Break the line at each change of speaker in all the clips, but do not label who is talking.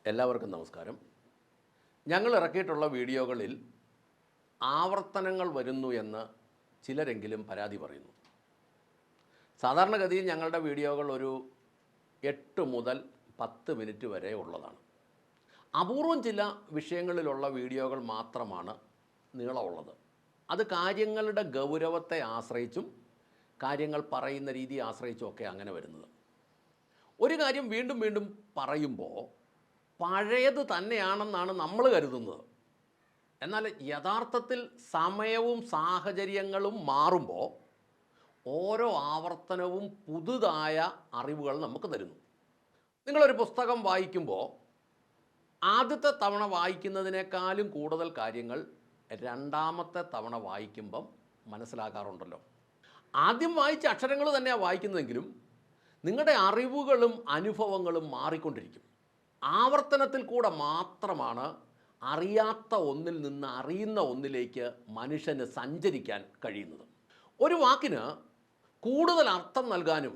എല്ലാവർക്കും നമസ്കാരം. ഞങ്ങൾ ഇറക്കിയിട്ടുള്ള വീഡിയോകളിൽ ആവർത്തനങ്ങൾ വരുന്നു എന്ന് ചിലരെങ്കിലും പരാതി പറയുന്നു. സാധാരണഗതിയിൽ ഞങ്ങളുടെ വീഡിയോകൾ ഒരു 8 മുതൽ 10 മിനിറ്റ് വരെ ഉള്ളതാണ്. അപൂർവം ചില വിഷയങ്ങളിലുള്ള വീഡിയോകൾ മാത്രമാണ് നീളമുള്ളത്. അത് കാര്യങ്ങളുടെ ഗൗരവത്തെ ആശ്രയിച്ചും കാര്യങ്ങൾ പറയുന്ന രീതി ആശ്രയിച്ചും ഒക്കെ അങ്ങനെ വരുന്നത്. ഒരു കാര്യം വീണ്ടും വീണ്ടും പറയുമ്പോൾ പഴയത് തന്നെയാണെന്നാണ് നമ്മൾ കരുതുന്നത്. എന്നാൽ യഥാർത്ഥത്തിൽ സമയവും സാഹചര്യങ്ങളും മാറുമ്പോൾ ഓരോ ആവർത്തനവും പുതുതായ അറിവുകൾ നമുക്ക് തരുന്നു. നിങ്ങളൊരു പുസ്തകം വായിക്കുമ്പോൾ ആദ്യത്തെ തവണ വായിക്കുന്നതിനേക്കാളും കൂടുതൽ കാര്യങ്ങൾ രണ്ടാമത്തെ തവണ വായിക്കുമ്പം മനസ്സിലാക്കാറുണ്ടല്ലോ. ആദ്യം വായിച്ച അക്ഷരങ്ങൾ തന്നെയാണ് വായിക്കുന്നതെങ്കിലും നിങ്ങളുടെ അറിവുകളും അനുഭവങ്ങളും മാറിക്കൊണ്ടിരിക്കും. ആവർത്തനത്തിൽ കൂടെ മാത്രമാണ് അറിയാത്ത ഒന്നിൽ നിന്ന് അറിയുന്ന ഒന്നിലേക്ക് മനുഷ്യന് സഞ്ചരിക്കാൻ കഴിയുന്നത്. ഒരു വാക്കിന് കൂടുതൽ അർത്ഥം നൽകാനും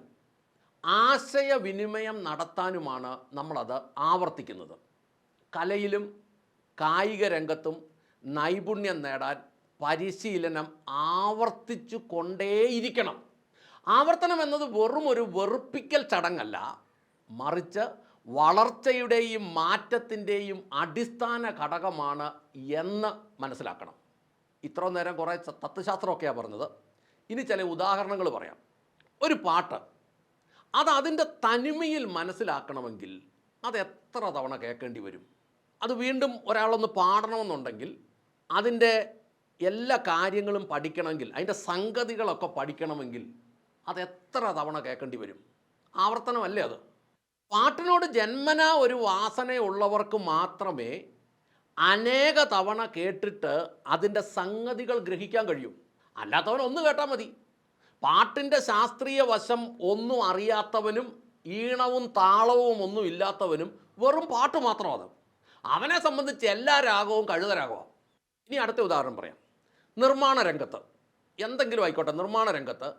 ആശയവിനിമയം നടത്താനുമാണ് നമ്മളത് ആവർത്തിക്കുന്നത്. കലയിലും കായിക രംഗത്തും നൈപുണ്യം നേടാൻ പരിശീലനം ആവർത്തിച്ചു കൊണ്ടേയിരിക്കണം. ആവർത്തനം എന്നത് വെറും ഒരു വെറുപ്പിക്കൽ ചടങ്ങല്ല, മറിച്ച് വളർച്ചയുടെയും മാറ്റത്തിൻ്റെയും അടിസ്ഥാന ഘടകമാണ് എന്ന് മനസ്സിലാക്കണം. ഇത്ര നേരം കുറേ തത്വശാസ്ത്രമൊക്കെയാണ് പറഞ്ഞത്. ഇനി ചില ഉദാഹരണങ്ങൾ പറയാം. ഒരു പാട്ട് അതിൻ്റെ തനിമയിൽ മനസ്സിലാക്കണമെങ്കിൽ അത് എത്ര തവണ കേൾക്കേണ്ടി വരും? അത് വീണ്ടും ഒരാളൊന്ന് പാടണമെന്നുണ്ടെങ്കിൽ അതിൻ്റെ എല്ലാ കാര്യങ്ങളും പഠിക്കണമെങ്കിൽ, അതിൻ്റെ സംഗതികളൊക്കെ പഠിക്കണമെങ്കിൽ അത് എത്ര തവണ കേൾക്കേണ്ടി വരും? ആവർത്തനമല്ലേ അത്? പാട്ടിനോട് ജന്മനാ ഒരു വാസനയുള്ളവർക്ക് മാത്രമേ അനേക തവണ കേട്ടിട്ട് അതിൻ്റെ സംഗതികൾ ഗ്രഹിക്കാൻ കഴിയൂ. അല്ലാത്തവൻ ഒന്ന് കേട്ടാൽ മതി. പാട്ടിൻ്റെ ശാസ്ത്രീയ വശം ഒന്നും അറിയാത്തവനും ഈണവും താളവും ഒന്നും ഇല്ലാത്തവനും വെറും പാട്ട് മാത്രം അത്. അവനെ സംബന്ധിച്ച് എല്ലാ രാഗവും കഴുതരാഗമാണ്. ഇനി അടുത്ത ഉദാഹരണം പറയാം. നിർമ്മാണ രംഗത്ത് എന്തെങ്കിലും ആയിക്കോട്ടെ, നിർമ്മാണ രംഗത്ത്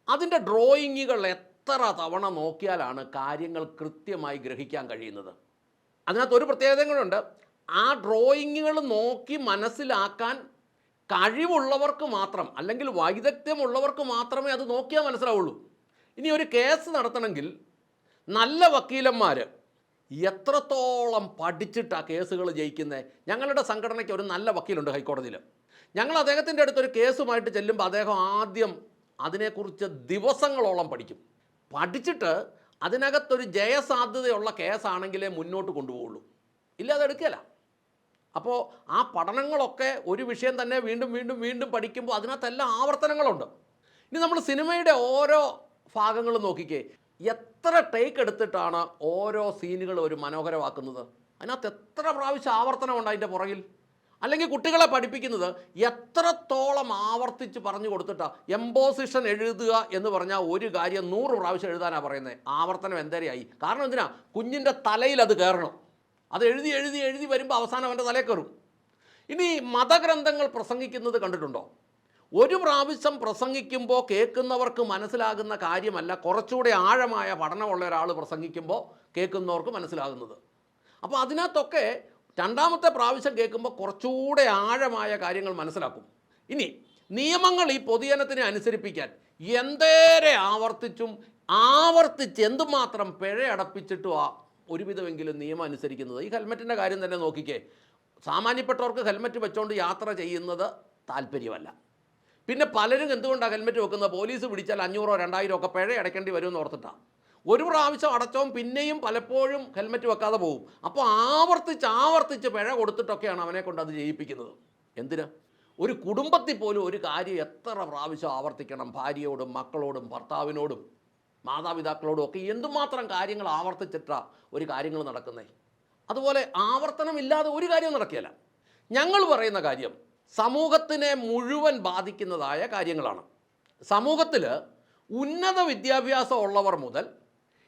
അതിൻ്റെ ഡ്രോയിങ്ങുകൾ എത്ര തവണ നോക്കിയാലാണ് കാര്യങ്ങൾ കൃത്യമായി ഗ്രഹിക്കാൻ കഴിയുന്നത്? അതിനകത്ത് ഒരു പ്രത്യേകത കൂടെ. ആ ഡ്രോയിങ്ങുകൾ നോക്കി മനസ്സിലാക്കാൻ കഴിവുള്ളവർക്ക് മാത്രം, അല്ലെങ്കിൽ വൈദഗ്ധ്യമുള്ളവർക്ക് മാത്രമേ അത് നോക്കിയാൽ മനസ്സിലാവുള്ളൂ. ഇനി ഒരു കേസ് നടത്തണമെങ്കിൽ നല്ല വക്കീലന്മാർ എത്രത്തോളം പഠിച്ചിട്ടാണ് കേസുകൾ ജയിക്കുന്നത്? ഞങ്ങളുടെ സംഘടനയ്ക്ക് ഒരു നല്ല വക്കീലുണ്ട് ഹൈക്കോടതിയിൽ. ഞങ്ങൾ അദ്ദേഹത്തിൻ്റെ അടുത്തൊരു കേസുമായിട്ട് ചെല്ലുമ്പോൾ അദ്ദേഹം ആദ്യം അതിനെക്കുറിച്ച് ദിവസങ്ങളോളം പഠിച്ചിട്ട് അതിനകത്തൊരു ജയസാധ്യതയുള്ള കേസാണെങ്കിലേ മുന്നോട്ട് കൊണ്ടുപോകുള്ളൂ, ഇല്ലാതെ എടുക്കുകയില്ല. അപ്പോൾ ആ പഠനങ്ങളൊക്കെ ഒരു വിഷയം തന്നെ വീണ്ടും വീണ്ടും വീണ്ടും പഠിക്കുമ്പോൾ അതിനകത്തെല്ലാം ആവർത്തനങ്ങളുണ്ട്. ഇനി നമ്മൾ സിനിമയുടെ ഓരോ ഭാഗങ്ങളും നോക്കിക്കേ, എത്ര ടേക്ക് എടുത്തിട്ടാണ് ഓരോ സീനുകൾ ഒരു മനോഹരമാക്കുന്നത്? അതിനകത്ത് എത്ര പ്രാവശ്യം ആവർത്തനമുണ്ട് അതിൻ്റെ പുറകിൽ? അല്ലെങ്കിൽ കുട്ടികളെ പഠിപ്പിക്കുന്നത് എത്രത്തോളം ആവർത്തിച്ച് പറഞ്ഞു കൊടുത്തിട്ടാണ്? എംപോസിഷൻ എഴുതുക എന്ന് പറഞ്ഞാൽ ഒരു കാര്യം 100 പ്രാവശ്യം എഴുതാനാണ് പറയുന്നത്. ആവർത്തനം എന്തരെയായി? കാരണം എന്തിനാ? കുഞ്ഞിൻ്റെ തലയിൽ അത് കയറണം. അത് എഴുതി എഴുതി എഴുതി വരുമ്പോൾ അവസാനം അവൻ്റെ തലയിൽ കയറും. ഇനി മതഗ്രന്ഥങ്ങൾ പ്രസംഗിക്കുന്നത് കണ്ടിട്ടുണ്ടോ? ഒരു പ്രാവശ്യം പ്രസംഗിക്കുമ്പോൾ കേൾക്കുന്നവർക്ക് മനസ്സിലാകുന്ന കാര്യമല്ല, കുറച്ചുകൂടെ ആഴമായ പഠനമുള്ള ഒരാൾ പ്രസംഗിക്കുമ്പോൾ കേൾക്കുന്നവർക്ക് മനസ്സിലാകുന്നത്. അപ്പോൾ അതിനകത്തൊക്കെ രണ്ടാമത്തെ പ്രാവശ്യം കേൾക്കുമ്പോൾ കുറച്ചുകൂടെ ആഴമായ കാര്യങ്ങൾ മനസ്സിലാക്കും. ഇനി നിയമങ്ങൾ ഈ പൊതുജനത്തിനെ അനുസരിപ്പിക്കാൻ എന്തേരെ ആവർത്തിച്ച് എന്തുമാത്രം പിഴ അടപ്പിച്ചിട്ടും ഒരുവിധമെങ്കിലും നിയമം അനുസരിക്കുന്നത്. ഈ ഹെൽമെറ്റിൻ്റെ കാര്യം തന്നെ നോക്കിക്കേ. സാമാന്യപ്പെട്ടവർക്ക് ഹെൽമെറ്റ് വെച്ചുകൊണ്ട് യാത്ര ചെയ്യുന്നത് താല്പര്യമല്ല. പിന്നെ പലരും എന്തുകൊണ്ടാണ് ഹെൽമെറ്റ് വെക്കുന്നത്? പോലീസ് പിടിച്ചാൽ 500 2000 ഒക്കെ പിഴ അടയ്ക്കേണ്ടി വരുമെന്ന് ഓർത്തിട്ടാണ്. ഒരു പ്രാവശ്യം അടച്ചവും പിന്നെയും പലപ്പോഴും ഹെൽമെറ്റ് വെക്കാതെ പോകും. അപ്പോൾ ആവർത്തിച്ച് പിഴ കൊടുത്തിട്ടൊക്കെയാണ് അവനെ കൊണ്ട് അത് ചെയ്യിപ്പിക്കുന്നത്. എന്തിന്? ഒരു കുടുംബത്തിൽ പോലും ഒരു കാര്യം എത്ര പ്രാവശ്യം ആവർത്തിക്കണം? ഭാര്യയോടും മക്കളോടും ഭർത്താവിനോടും മാതാപിതാക്കളോടും ഒക്കെ എന്തുമാത്രം കാര്യങ്ങൾ ആവർത്തിച്ചിട്ടാണ് ഒരു കാര്യങ്ങൾ നടക്കുന്നത്. അതുപോലെ ആവർത്തനമില്ലാതെ ഒരു കാര്യം നടക്കുകയില്ല. ഞങ്ങൾ പറയുന്ന കാര്യം സമൂഹത്തിനെ മുഴുവൻ ബാധിക്കുന്നതായ കാര്യങ്ങളാണ്. സമൂഹത്തിൽ ഉന്നത വിദ്യാഭ്യാസം ഉള്ളവർ മുതൽ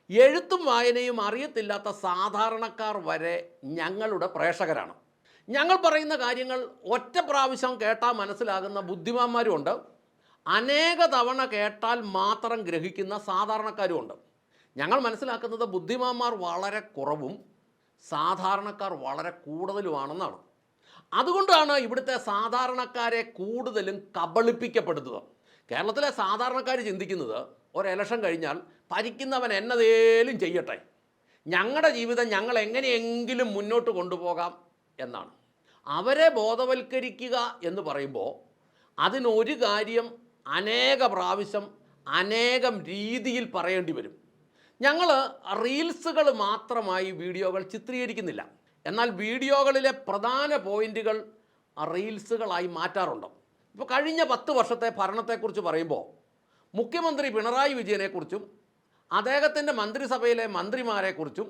എഴുത്തും വായനയും അറിയത്തില്ലാത്ത സാധാരണക്കാർ വരെ ഞങ്ങളുടെ പ്രേക്ഷകരാണ്. ഞങ്ങൾ പറയുന്ന കാര്യങ്ങൾ ഒറ്റ പ്രാവശ്യം കേട്ടാൽ മനസ്സിലാകുന്ന ബുദ്ധിമാന്മാരുമുണ്ട്, അനേക തവണ കേട്ടാൽ മാത്രം ഗ്രഹിക്കുന്ന സാധാരണക്കാരുമുണ്ട്. ഞങ്ങൾ മനസ്സിലാക്കുന്നത് ബുദ്ധിമാന്മാർ വളരെ കുറവും സാധാരണക്കാർ വളരെ കൂടുതലുമാണെന്നാണ്. അതുകൊണ്ടാണ് ഇവിടുത്തെ സാധാരണക്കാരെ കൂടുതലും കബളിപ്പിക്കപ്പെടുന്നത്. കേരളത്തിലെ സാധാരണക്കാർ ചിന്തിക്കുന്നത് ഒരു ഇലക്ഷൻ കഴിഞ്ഞാൽ ഭരിക്കുന്നവൻ എന്നതേലും ചെയ്യട്ടെ, ഞങ്ങളുടെ ജീവിതം ഞങ്ങൾ എങ്ങനെയെങ്കിലും മുന്നോട്ട് കൊണ്ടുപോകാം എന്നാണ്. അവരെ ബോധവൽക്കരിക്കുക എന്ന് പറയുമ്പോൾ അതിനൊരു കാര്യം അനേക പ്രാവശ്യം അനേകം രീതിയിൽ പറയേണ്ടി വരും. ഞങ്ങൾ റീൽസുകൾ മാത്രമായി വീഡിയോകൾ ചിത്രീകരിക്കുന്നില്ല, എന്നാൽ വീഡിയോകളിലെ പ്രധാന പോയിന്റുകൾ റീൽസുകളായി മാറ്റാറുണ്ട്. ഇപ്പോൾ കഴിഞ്ഞ 10 വർഷത്തെ ഭരണത്തെക്കുറിച്ച് പറയുമ്പോൾ മുഖ്യമന്ത്രി പിണറായി വിജയനെക്കുറിച്ചും അദ്ദേഹത്തിൻ്റെ മന്ത്രിസഭയിലെ മന്ത്രിമാരെക്കുറിച്ചും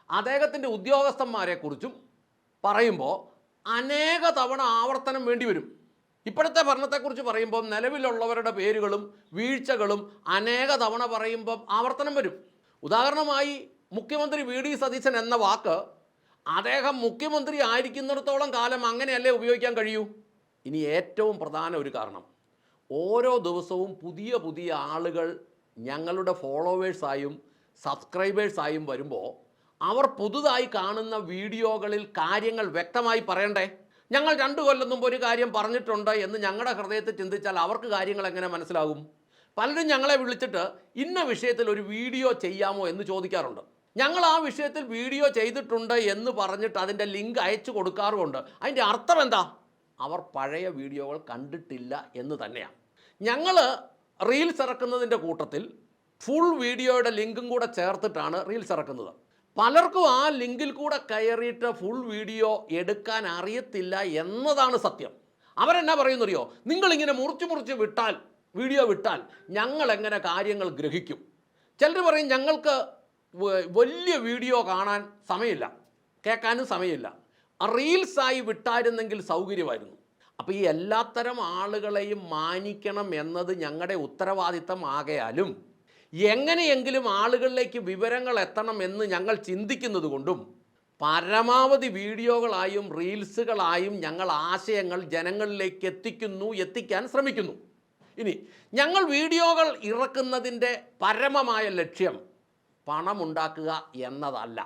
അദ്ദേഹത്തിൻ്റെ ഉദ്യോഗസ്ഥന്മാരെക്കുറിച്ചും പറയുമ്പോൾ അനേക തവണ ആവർത്തനം വേണ്ടി വരും. ഇപ്പോഴത്തെ ഭരണത്തെക്കുറിച്ച് പറയുമ്പോൾ നിലവിലുള്ളവരുടെ പേരുകളും വീഴ്ചകളും അനേക തവണ പറയുമ്പോൾ ആവർത്തനം വരും. ഉദാഹരണമായി മുഖ്യമന്ത്രി വി ഡി സതീശൻ എന്ന വാക്ക് അദ്ദേഹം മുഖ്യമന്ത്രി ആയിരിക്കുന്നിടത്തോളം കാലം അങ്ങനെയല്ലേ ഉപയോഗിക്കാൻ കഴിയൂ. ഇനി ഏറ്റവും പ്രധാന ഒരു കാരണം, ഓരോ ദിവസവും പുതിയ പുതിയ ആളുകൾ ഞങ്ങളുടെ ഫോളോവേഴ്സായും സബ്സ്ക്രൈബേഴ്സായും വരുമ്പോൾ അവർ പുതുതായി കാണുന്ന വീഡിയോകളിൽ കാര്യങ്ങൾ വ്യക്തമായി പറയണ്ടേ. ഞങ്ങൾ 2 കൊല്ലം മുമ്പ് ഒരു കാര്യം പറഞ്ഞിട്ടുണ്ട് എന്ന് ഞങ്ങളുടെ ഹൃദയത്തിൽ ചിന്തിച്ചാൽ അവർക്ക് കാര്യങ്ങൾ എങ്ങനെ മനസ്സിലാകും? പലരും ഞങ്ങളെ വിളിച്ചിട്ട് ഇന്ന വിഷയത്തിൽ ഒരു വീഡിയോ ചെയ്യാമോ എന്ന് ചോദിക്കാറുണ്ട്. ഞങ്ങൾ ആ വിഷയത്തിൽ വീഡിയോ ചെയ്തിട്ടുണ്ട് എന്ന് പറഞ്ഞിട്ട് അതിൻ്റെ ലിങ്ക് അയച്ചു കൊടുക്കാറുമുണ്ട്. അതിൻ്റെ അർത്ഥം എന്താ? അവർ പഴയ വീഡിയോകൾ കണ്ടിട്ടില്ല എന്ന് തന്നെയാണ്. ഞങ്ങൾ റീൽസ് ഇറക്കുന്നതിൻ്റെ കൂട്ടത്തിൽ ഫുൾ വീഡിയോയുടെ ലിങ്കും കൂടെ ചേർത്തിട്ടാണ് റീൽസ് ഇറക്കുന്നത്. പലർക്കും ആ ലിങ്കിൽ കൂടെ കയറിയിട്ട് ഫുൾ വീഡിയോ എടുക്കാൻ അറിയത്തില്ല എന്നതാണ് സത്യം. അവരെന്നാ പറയുന്നറിയോ, നിങ്ങളിങ്ങനെ മുറിച്ച് വിട്ടാൽ വീഡിയോ വിട്ടാൽ ഞങ്ങൾ എങ്ങനെ കാര്യങ്ങൾ ഗ്രഹിക്കും? ചിലർ പറയും ഞങ്ങൾക്ക് വലിയ വീഡിയോ കാണാൻ സമയമില്ല, കേൾക്കാനും സമയമില്ല, റീൽസായി വിട്ടായിരുന്നെങ്കിൽ സൗകര്യമായിരുന്നു. അപ്പോൾ ഈ എല്ലാത്തരം ആളുകളെയും മാനിക്കണം എന്നത് ഞങ്ങളുടെ ഉത്തരവാദിത്തം ആകയാലും എങ്ങനെയെങ്കിലും ആളുകളിലേക്ക് വിവരങ്ങൾ എത്തണം എന്ന് ഞങ്ങൾ ചിന്തിക്കുന്നത് കൊണ്ടും പരമാവധി വീഡിയോകളായും റീൽസുകളായും ഞങ്ങൾ ആശയങ്ങൾ ജനങ്ങളിലേക്ക് എത്തിക്കാൻ ശ്രമിക്കുന്നു. ഇനി ഞങ്ങൾ വീഡിയോകൾ ഇറക്കുന്നതിൻ്റെ പരമമായ ലക്ഷ്യം പണമുണ്ടാക്കുക എന്നതല്ല.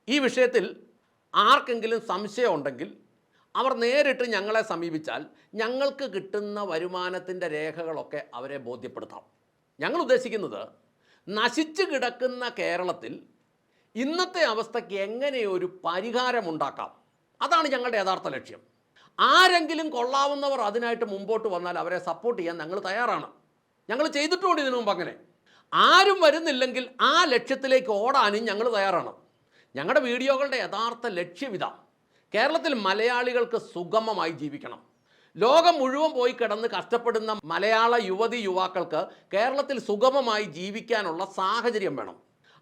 ഈ വിഷയത്തിൽ ആർക്കെങ്കിലും സംശയമുണ്ടെങ്കിൽ അവർ നേരിട്ട് ഞങ്ങളെ സമീപിച്ചാൽ ഞങ്ങൾക്ക് കിട്ടുന്ന വരുമാനത്തിൻ്റെ രേഖകളൊക്കെ അവരെ ബോധ്യപ്പെടുത്താം. ഞങ്ങൾ ഉദ്ദേശിക്കുന്നത് നശിച്ചു കിടക്കുന്ന കേരളത്തിൽ ഇന്നത്തെ അവസ്ഥയ്ക്ക് എങ്ങനെ ഒരു പരിഹാരമുണ്ടാക്കാം, അതാണ് ഞങ്ങളുടെ യഥാർത്ഥ ലക്ഷ്യം. ആരെങ്കിലും കൊള്ളാവുന്നവർ അതിനായിട്ട് മുമ്പോട്ട് വന്നാൽ അവരെ സപ്പോർട്ട് ചെയ്യാൻ ഞങ്ങൾ തയ്യാറാണ്. ഞങ്ങൾ ചെയ്തിട്ടുമുണ്ട് ഇതിനു മുമ്പ്. അങ്ങനെ ആരും വരുന്നില്ലെങ്കിൽ ആ ലക്ഷ്യത്തിലേക്ക് ഓടാനും ഞങ്ങൾ തയ്യാറാണ്. ഞങ്ങളുടെ വീഡിയോകളുടെ യഥാർത്ഥ ലക്ഷ്യമിതാ: കേരളത്തിൽ മലയാളികൾക്ക് സുഗമമായി ജീവിക്കണം. ലോകം മുഴുവൻ പോയി കിടന്ന് കഷ്ടപ്പെടുന്ന മലയാള യുവതി യുവാക്കൾക്ക് കേരളത്തിൽ സുഗമമായി ജീവിക്കാനുള്ള സാഹചര്യം വേണം.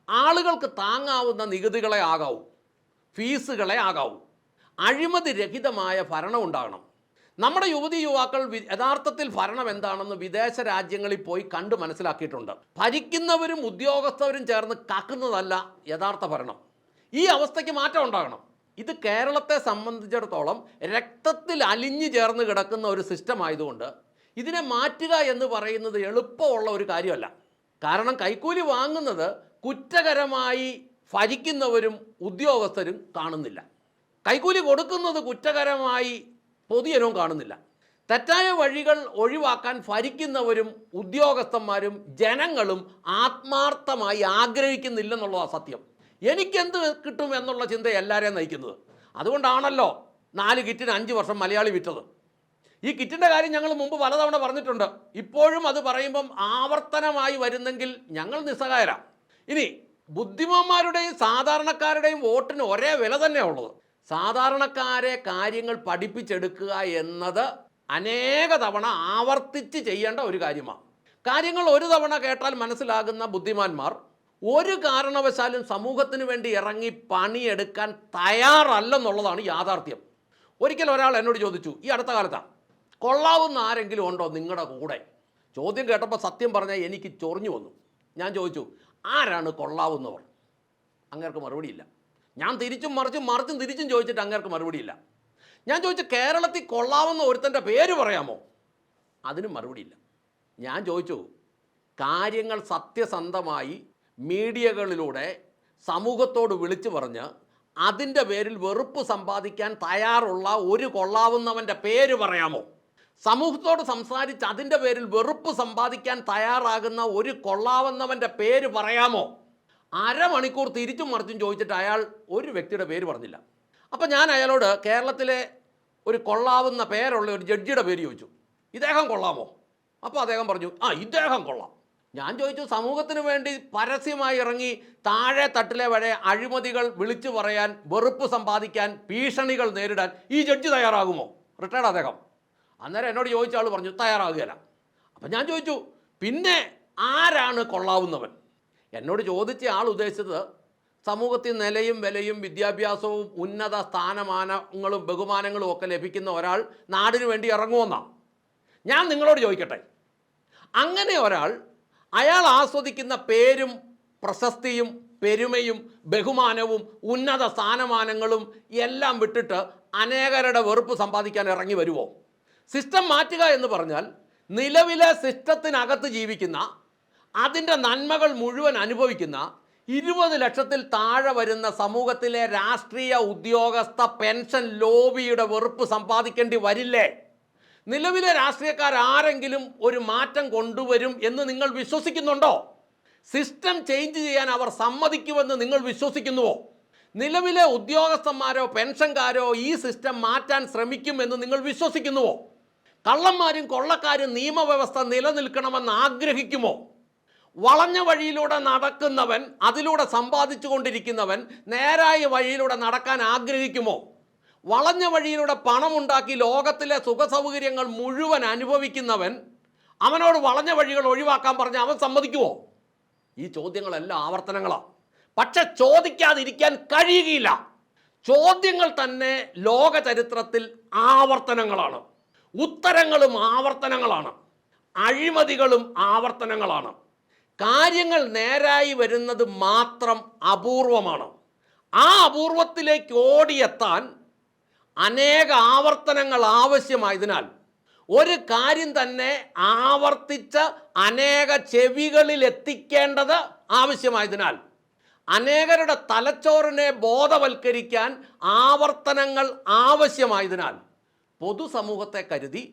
ആളുകൾക്ക് താങ്ങാവുന്ന നികുതികളെ ആകാവൂ, ഫീസുകളെ ആകാവൂ. അഴിമതി രഹിതമായ ഭരണം ഉണ്ടാകണം. നമ്മുടെ യുവതി യുവാക്കൾ യഥാർത്ഥത്തിൽ ഭരണം എന്താണെന്ന് വിദേശ രാജ്യങ്ങളിൽ പോയി കണ്ടു മനസ്സിലാക്കിയിട്ടുണ്ട്. ഭരിക്കുന്നവരും ഉദ്യോഗസ്ഥരും ചേർന്ന് കാക്കുന്നതല്ല യഥാർത്ഥ ഭരണം. ഈ അവസ്ഥയ്ക്ക് മാറ്റം ഉണ്ടാകണം. ഇത് കേരളത്തെ സംബന്ധിച്ചിടത്തോളം രക്തത്തിൽ അലിഞ്ഞു ചേർന്ന് കിടക്കുന്ന ഒരു സിസ്റ്റം ആയതുകൊണ്ട് ഇതിനെ മാറ്റുക എന്ന് പറയുന്നത് എളുപ്പമുള്ള ഒരു കാര്യമല്ല. കാരണം കൈക്കൂലി വാങ്ങുന്നത് കുറ്റകരമായി ഭരിക്കുന്നവരും ഉദ്യോഗസ്ഥരും കാണുന്നില്ല, കൈക്കൂലി കൊടുക്കുന്നത് കുറ്റകരമായി പൊതുജനവും കാണുന്നില്ല. തെറ്റായ വഴികൾ ഒഴിവാക്കാൻ ഭരിക്കുന്നവരും ഉദ്യോഗസ്ഥന്മാരും ജനങ്ങളും ആത്മാർത്ഥമായി ആഗ്രഹിക്കുന്നില്ലെന്നുള്ളതാണ് സത്യം. എനിക്കെന്ത് കിട്ടും എന്നുള്ള ചിന്ത എല്ലാവരെയും നയിക്കുന്നത്. അതുകൊണ്ടാണല്ലോ 4 കിറ്റിന് 5 വർഷം മലയാളി വിറ്റത്. ഈ കിറ്റിൻ്റെ കാര്യം ഞങ്ങൾ മുമ്പ് പലതവണ പറഞ്ഞിട്ടുണ്ട്. ഇപ്പോഴും അത് പറയുമ്പം ആവർത്തനമായി വരുന്നെങ്കിൽ ഞങ്ങൾ നിസ്സഹായരാണ്. ഇനി ബുദ്ധിമാന്മാരുടെയും സാധാരണക്കാരുടെയും വോട്ടിന് ഒരേ വില തന്നെയാണ് ഉള്ളത്. സാധാരണക്കാരെ കാര്യങ്ങൾ പഠിപ്പിച്ചെടുക്കുക എന്നത് അനേക തവണ ആവർത്തിച്ച് ചെയ്യേണ്ട ഒരു കാര്യമാണ്. കാര്യങ്ങൾ ഒരു തവണ കേട്ടാൽ മനസ്സിലാകുന്ന ബുദ്ധിമാന്മാർ ഒരു കാരണവശാലും സമൂഹത്തിന് വേണ്ടി ഇറങ്ങി പണിയെടുക്കാൻ തയ്യാറല്ലെന്നുള്ളതാണ് യാഥാർത്ഥ്യം. ഒരിക്കൽ ഒരാൾ എന്നോട് ചോദിച്ചു, ഈ അടുത്ത കാലത്താണ്, കൊള്ളാവുന്ന ആരെങ്കിലും ഉണ്ടോ നിങ്ങളുടെ കൂടെ? ചോദ്യം കേട്ടപ്പോൾ സത്യം പറഞ്ഞാൽ എനിക്ക് ചൊറിഞ്ഞു വന്നു. ഞാൻ ചോദിച്ചു, ആരാണ് കൊള്ളാവുന്നവർ? അങ്ങേർക്ക് മറുപടിയില്ല. ഞാൻ തിരിച്ചും തിരിച്ചും ചോദിച്ചിട്ട് അങ്ങേർക്ക് മറുപടിയില്ല. ഞാൻ ചോദിച്ചു, കേരളത്തിൽ കൊള്ളാവുന്ന ഒരുത്തൻ്റെ പേര് പറയാമോ? അതിനും മറുപടിയില്ല. ഞാൻ ചോദിച്ചു, കാര്യങ്ങൾ സത്യസന്ധമായി മീഡിയകളിലൂടെ സമൂഹത്തോട് വിളിച്ചു പറഞ്ഞ് അതിൻ്റെ പേരിൽ വെറുപ്പ് സമ്പാദിക്കാൻ തയ്യാറുള്ള ഒരു കൊള്ളാവുന്നവൻ്റെ പേര് പറയാമോ? സമൂഹത്തോട് സംസാരിച്ച് അതിൻ്റെ പേരിൽ വെറുപ്പ് സമ്പാദിക്കാൻ തയ്യാറാകുന്ന ഒരു കൊള്ളാവുന്നവൻ്റെ പേര് പറയാമോ? അരമണിക്കൂർ തിരിച്ചും മറിച്ചും ചോദിച്ചിട്ട് അയാൾ ഒരു വ്യക്തിയുടെ പേര് പറഞ്ഞില്ല. അപ്പം ഞാൻ അയാളോട് കേരളത്തിലെ ഒരു കൊള്ളാവുന്ന പേരുള്ള ഒരു ജഡ്ജിയുടെ പേര് ചോദിച്ചു, ഇദ്ദേഹം കൊള്ളാമോ? അപ്പോൾ അദ്ദേഹം പറഞ്ഞു, ഇദ്ദേഹം കൊള്ളാം. ഞാൻ ചോദിച്ചു, സമൂഹത്തിന് വേണ്ടി പരസ്യമായി ഇറങ്ങി താഴെ തട്ടിലെ വരെ അഴിമതികൾ വിളിച്ചു പറയാൻ, വെറുപ്പ് സമ്പാദിക്കാൻ, ഭീഷണികൾ നേരിടാൻ ഈ ജഡ്ജി തയ്യാറാകുമോ? റിട്ടയർഡ് അദ്ദേഹം. അന്നേരം എന്നോട് ചോദിച്ച ആൾ പറഞ്ഞു, തയ്യാറാകുകയില്ല. അപ്പം ഞാൻ ചോദിച്ചു, പിന്നെ ആരാണ് കൊള്ളാവുന്നവൻ? എന്നോട് ചോദിച്ച ആൾ ഉദ്ദേശിച്ചത് സമൂഹത്തിൽ നിലയും വിലയും വിദ്യാഭ്യാസവും ഉന്നത സ്ഥാനമാനങ്ങളും ബഹുമാനങ്ങളും ഒക്കെ ലഭിക്കുന്ന ഒരാൾ നാടിനു വേണ്ടി ഇറങ്ങുമെന്നാണ്. ഞാൻ നിങ്ങളോട് ചോദിക്കട്ടെ, അങ്ങനെ ഒരാൾ അയാൾ ആസ്വദിക്കുന്ന പേരും പ്രശസ്തിയും പെരുമയും ബഹുമാനവും ഉന്നത സ്ഥാനമാനങ്ങളും എല്ലാം വിട്ടിട്ട് അനേകരുടെ വെറുപ്പ് സമ്പാദിക്കാൻ ഇറങ്ങി വരുമോ? സിസ്റ്റം മാറ്റുക എന്ന് പറഞ്ഞാൽ നിലവിലെ സിസ്റ്റത്തിനകത്ത് ജീവിക്കുന്ന, അതിൻ്റെ നന്മകൾ മുഴുവൻ അനുഭവിക്കുന്ന 20 ലക്ഷത്തിൽ താഴെ വരുന്ന സമൂഹത്തിലെ രാഷ്ട്രീയ ഉദ്യോഗസ്ഥ പെൻഷൻ ലോബിയുടെ വെറുപ്പ് സമ്പാദിക്കേണ്ടി വരില്ലേ? നിലവിലെ രാഷ്ട്രീയക്കാരെങ്കിലും ഒരു മാറ്റം കൊണ്ടുവരും എന്ന് നിങ്ങൾ വിശ്വസിക്കുന്നുണ്ടോ? സിസ്റ്റം ചേഞ്ച് ചെയ്യാൻ അവർ സമ്മതിക്കുമെന്ന് നിങ്ങൾ വിശ്വസിക്കുന്നുവോ? നിലവിലെ ഉദ്യോഗസ്ഥന്മാരോ പെൻഷൻകാരോ ഈ സിസ്റ്റം മാറ്റാൻ ശ്രമിക്കുമെന്ന് നിങ്ങൾ വിശ്വസിക്കുന്നുവോ? കള്ളന്മാരും കൊള്ളക്കാരും നിയമവ്യവസ്ഥ നിലനിൽക്കണമെന്ന് ആഗ്രഹിക്കുമോ? വളഞ്ഞ വഴിയിലൂടെ നടക്കുന്നവൻ, അതിലൂടെ സമ്പാദിച്ചു കൊണ്ടിരിക്കുന്നവൻ നേരായ വഴിയിലൂടെ നടക്കാൻ ആഗ്രഹിക്കുമോ? വളഞ്ഞ വഴിയിലൂടെ പണമുണ്ടാക്കി ലോകത്തിലെ സുഖസൗകര്യങ്ങൾ മുഴുവൻ അനുഭവിക്കുന്നവൻ അവനോട് വളഞ്ഞ വഴികൾ ഒഴിവാക്കാൻ പറഞ്ഞ് അവൻ സമ്മതിക്കുമോ? ഈ ചോദ്യങ്ങളെല്ലാം ആവർത്തനങ്ങളാണ്. പക്ഷെ ചോദിക്കാതിരിക്കാൻ കഴിയുകയില്ല. ചോദ്യങ്ങൾ തന്നെ ലോക ചരിത്രത്തിൽ ആവർത്തനങ്ങളാണ്, ഉത്തരങ്ങളും ആവർത്തനങ്ങളാണ്, അഴിമതികളും ആവർത്തനങ്ങളാണ്. കാര്യങ്ങൾ നേരായി വരുന്നത് മാത്രം അപൂർവമാണ്. ആ അപൂർവത്തിലേക്ക് ഓടിയെത്താൻ അനേക ആവർത്തനങ്ങൾ ആവശ്യമായതിനാൽ, ഒരു കാര്യം തന്നെ ആവർത്തിച്ച് അനേക ചെവികളിൽ എത്തിക്കേണ്ടത് ആവശ്യമായതിനാൽ, അനേകരുടെ തലച്ചോറിനെ ബോധവൽക്കരിക്കാൻ ആവർത്തനങ്ങൾ ആവശ്യമായതിനാൽ, പൊതുസമൂഹത്തെ കരുതി,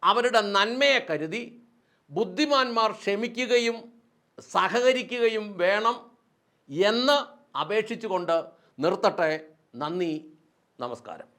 അവരുടെ നന്മയെ കരുതി ബുദ്ധിമാന്മാർ ക്ഷമിക്കുകയും സഹകരിക്കുകയും വേണം എന്ന് അപേക്ഷിച്ചുകൊണ്ട് നിർത്തട്ടെ. നന്ദി, നമസ്കാരം.